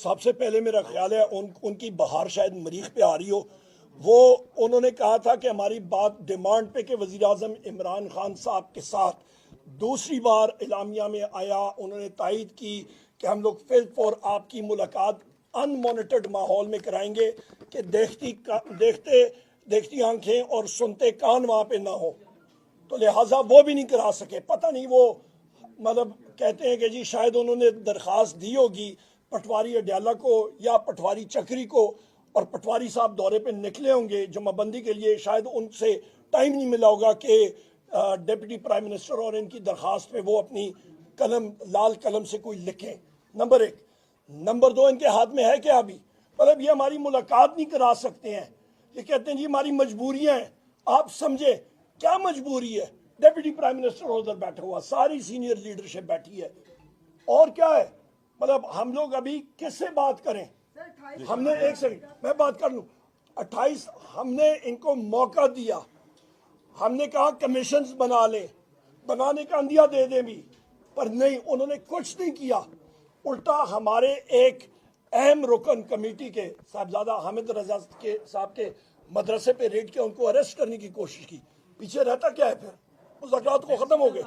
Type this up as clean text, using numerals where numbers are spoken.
सबसे पहले मेरा ख्याल है उनकी बहार शायद मरीख पे आ रही हो। वो उन्होंने कहा था कि हमारी बात डिमांड पे कि वज़ीर आज़म इमरान खान साहब के साथ दूसरी बार इलामिया में आया, उन्होंने तायद की कि हम लोग फिल्म और आपकी मुलाकात अनमॉनिटर्ड माहौल में कराएंगे कि देखती आंखें और सुनते कान वहाँ पे ना हो, तो लिहाजा वो भी नहीं करा सके। पता नहीं वो मतलब कहते हैं कि जी शायद उन्होंने दरख्वास्त दी होगी पटवारी अडयाला को या पटवारी चक्री को, और पटवारी साहब दौरे पे निकले होंगे जमाबंदी के लिए, शायद उनसे टाइम नहीं मिला होगा कि डिप्टी प्राइम मिनिस्टर और इनकी दरख्वास्त पे वो अपनी कलम लाल कलम से कोई लिखें। नंबर एक। नंबर दो, इनके हाथ में है क्या अभी? मतलब ये हमारी मुलाकात नहीं करा सकते हैं, ये कहते हैं जी हमारी मजबूरियां हैं। आप समझे क्या मजबूरी है? डिप्टी प्राइम मिनिस्टर उधर बैठा हुआ, सारी सीनियर लीडरशिप बैठी है, और क्या है? मतलब हम लोग अभी किससे बात करें? हमने एक सेकंड मैं बात कर लूं। 28 हमने इनको मौका दिया, हमने कहा कमीशंस बना लें, बनाने का अंदिया दे दें भी, पर नहीं, उन्होंने कुछ नहीं किया। उल्टा हमारे एक अहम रुकन कमेटी के साहबजादा हामिद रजा के साहब के मदरसे पे रेड किया, उनको अरेस्ट करने की कोशिश की। पीछे रहता क्या है फिर? मुज़ाकरात को खत्म हो गए।